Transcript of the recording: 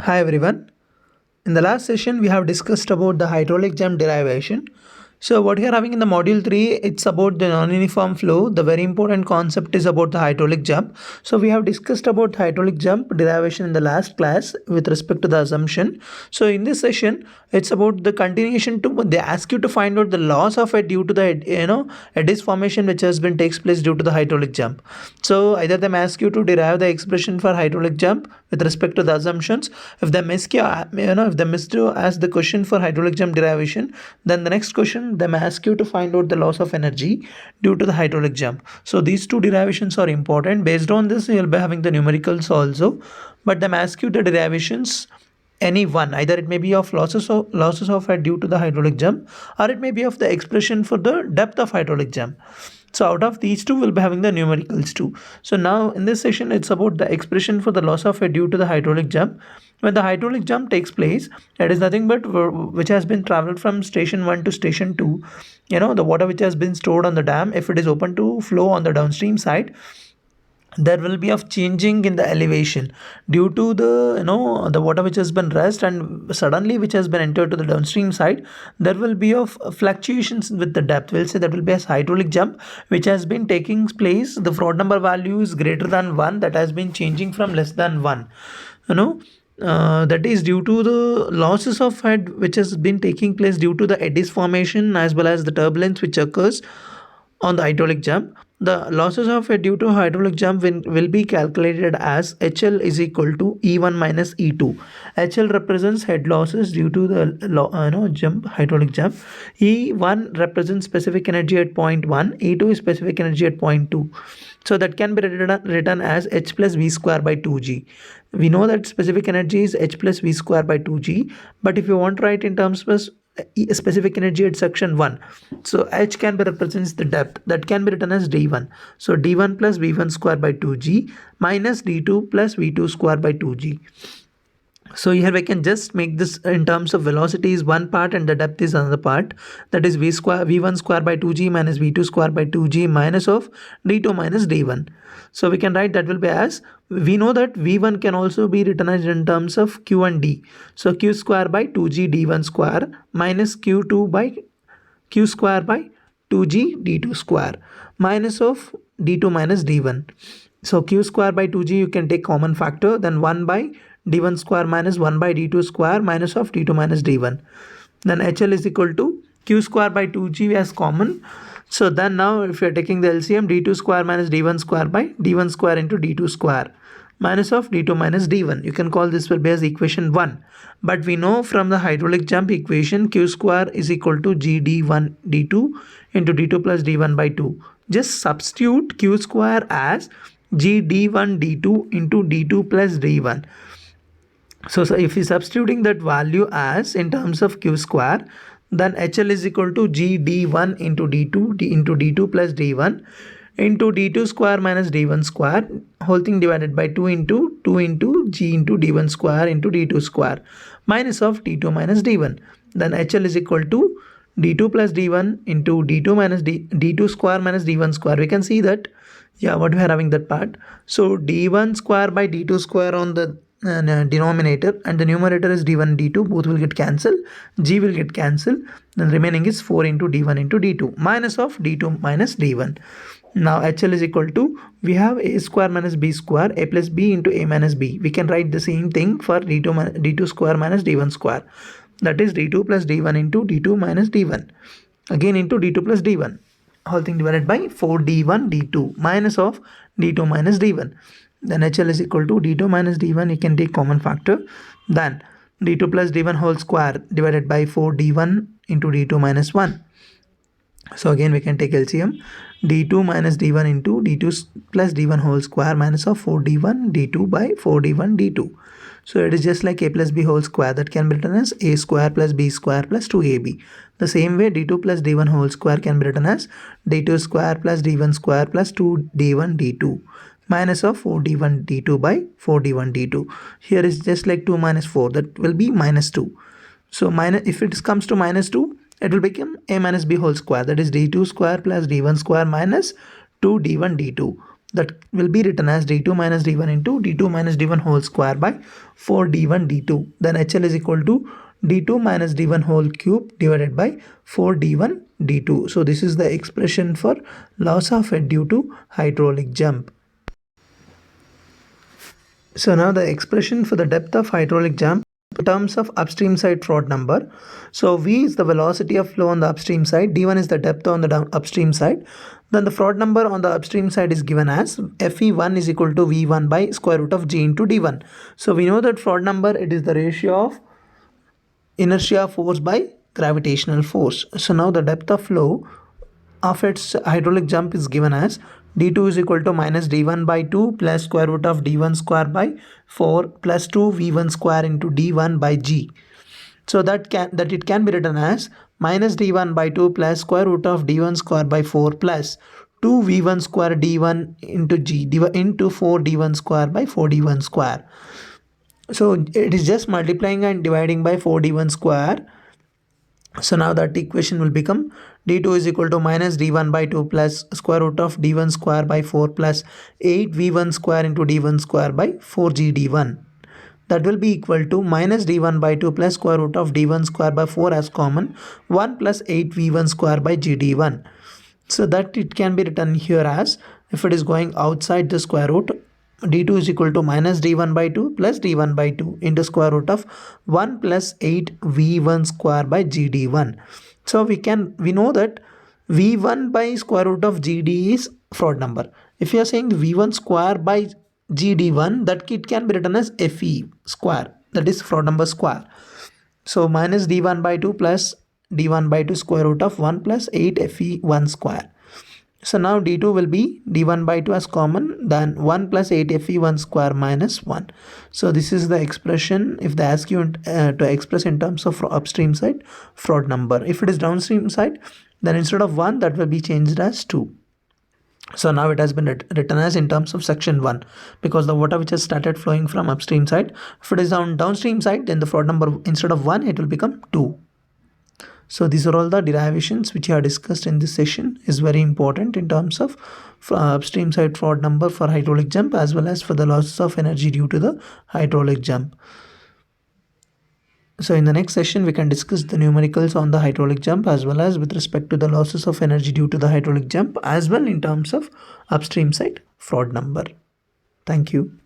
Hi everyone. In the last session, we have discussed about the hydraulic jump derivation. So, what we are having in the module 3, it's about the non-uniform flow. The very important concept is about the hydraulic jump. So, we have discussed about hydraulic jump derivation in the last class with respect to the assumption. So, in this session, it's about the continuation to they ask you to find out the loss of it due to the a disk formation which has been takes place due to the hydraulic jump. So, either they ask you to derive the expression for hydraulic jump with respect to the assumptions. If they miss you, if they missed to ask the question for hydraulic jump derivation, then the next question they may ask you to find out the loss of energy due to the hydraulic jump. So these two derivations are important. Based on this, you'll be having the numericals also, but they may ask you the derivations any one, either it may be of losses of head due to the hydraulic jump, or it may be of the expression for the depth of hydraulic jump. So out of these two, we'll be having the numericals too. So now in this session, it's about the expression for the loss of head due to the hydraulic jump. When the hydraulic jump takes place, it is nothing but which has been traveled from station 1 to station 2. The water which has been stored on the dam, if it is open to flow on the downstream side, there will be of changing in the elevation due to the water which has been rest and suddenly which has been entered to the downstream side. There will be of fluctuations with the depth. We'll say that will be a hydraulic jump which has been taking place. The Froude number value is greater than 1, that has been changing from less than 1. That is due to the losses of head which has been taking place due to the eddies formation as well as the turbulence which occurs on the hydraulic jump. The losses of a due to hydraulic jump will be calculated as HL is equal to E1 minus E2. HL represents head losses due to the hydraulic jump. E1 represents specific energy at point 1. E2 is specific energy at point 2. So that can be written as H plus V square by 2G. We know that specific energy is H plus V square by 2G. But if you want to write in terms of specific energy at section 1, so H can be represents the depth, that can be written as D1. So D1 plus V1 square by 2G minus D2 plus V2 square by 2G. So here we can just make this in terms of velocity is one part and the depth is another part. That is V1 square by 2G minus V2 square by 2G minus of D2 minus D1. So we can write that will be as, we know that V1 can also be written as in terms of Q and D. So Q square by 2G D1 square minus Q2 by Q square by 2G D2 square minus of D2 minus D1. So Q square by 2G you can take common factor, then 1 by D1 square minus 1 by D2 square minus of D2 minus D1. Then HL is equal to Q square by 2G as common. So then now if you are taking the LCM, D2 square minus D1 square by D1 square into D2 square minus of D2 minus D1. You can call this will be as equation 1. But we know from the hydraulic jump equation, Q square is equal to GD1 D2 into D2 plus D1 by 2. Just substitute Q square as GD1 D2 into D2 plus D1. So if we substituting that value as in terms of Q square, then HL is equal to GD1 into D2 into D2 plus D1 into D2 square minus D1 square, whole thing divided by 2 into G into D1 square into D2 square minus of D2 minus D1. Then HL is equal to D2 plus D1 into D2 minus D2 square minus D1 square. We can see that, yeah, what we are having that part. So D1 square by D2 square on the denominator and the numerator is D1 D2, both will get cancelled, G will get cancelled, then remaining is 4 into D1 into D2 minus of D2 minus D1. Now HL is equal to, we have A square minus B square, A plus B into A minus B. We can write the same thing for D2 square minus D1 square, that is D2 plus D1 into D2 minus D1, again into D2 plus D1, whole thing divided by 4D1 D2 minus of D2 minus D1. Then HL is equal to D2 minus D1, you can take common factor, then D2 plus D1 whole square divided by 4D1 into D2 minus 1. So again we can take LCM, D2 minus D1 into D2 plus D1 whole square minus of 4D1 D2 by 4D1 D2. So it is just like A plus B whole square, that can be written as A square plus B square plus 2AB. The same way D2 plus D1 whole square can be written as D2 square plus D1 square plus 2D1 D2 minus of 4D1 D2 by 4D1 D2. Here is just like 2 minus 4, that will be minus 2. So minus, if it comes to minus 2, it will become A minus B whole square, that is D2 square plus D1 square minus 2D1 D2. that will be written as d2 minus d1 into d2 minus d1 whole square by 4 d1 d2. Then HL is equal to d2 minus d1 whole cube divided by 4 d1 d2. So this is the expression for loss of head due to hydraulic jump. So now the expression for the depth of hydraulic jump in terms of upstream side Froude number. So V is the velocity of flow on the upstream side, d1 is the depth on the upstream side. Then the Froude number on the upstream side is given as Fe1 is equal to V1 by square root of G into d1. So we know that Froude number, it is the ratio of inertia force by gravitational force. So now the depth of flow of its hydraulic jump is given as d2 is equal to minus d1 by 2 plus square root of d1 square by 4 plus 2 v1 square into d1 by g. So that it can be written as minus d1 by 2 plus square root of d1 square by 4 plus 2 v1 square d1 into g into 4 d1 square by 4 d1 square. So it is just multiplying and dividing by 4 d1 square. So now that equation will become d2 is equal to minus d1 by 2 plus square root of d1 square by 4 plus 8 v1 square into d1 square by 4g d1. That will be equal to minus d1 by 2 plus square root of d1 square by 4 as common 1 plus 8 v1 square by g d1. So that it can be written here as, if it is going outside the square root, d2 is equal to minus d1 by 2 plus d1 by 2 into square root of 1 plus 8 v1 square by gd1. So we know that v1 by square root of gd is Froude number. If you are saying v1 square by gd1, that it can be written as fe square, that is Froude number square. So minus d1 by 2 plus d1 by 2 square root of 1 plus 8 fe1 square. So now d2 will be d1 by 2 as common, then 1 plus 8 fe1 square minus 1. So this is the expression if they ask you to express in terms of upstream side Froude number. If it is downstream side, then instead of 1, that will be changed as 2. So now it has been written as in terms of section 1, because the water which has started flowing from upstream side, if it is on downstream side, then the Froude number instead of 1, it will become 2. So these are all the derivations which are discussed in this session. Is very important in terms of upstream side Froude number for hydraulic jump, as well as for the losses of energy due to the hydraulic jump. So in the next session, we can discuss the numericals on the hydraulic jump, as well as with respect to the losses of energy due to the hydraulic jump, as well in terms of upstream side Froude number. Thank you.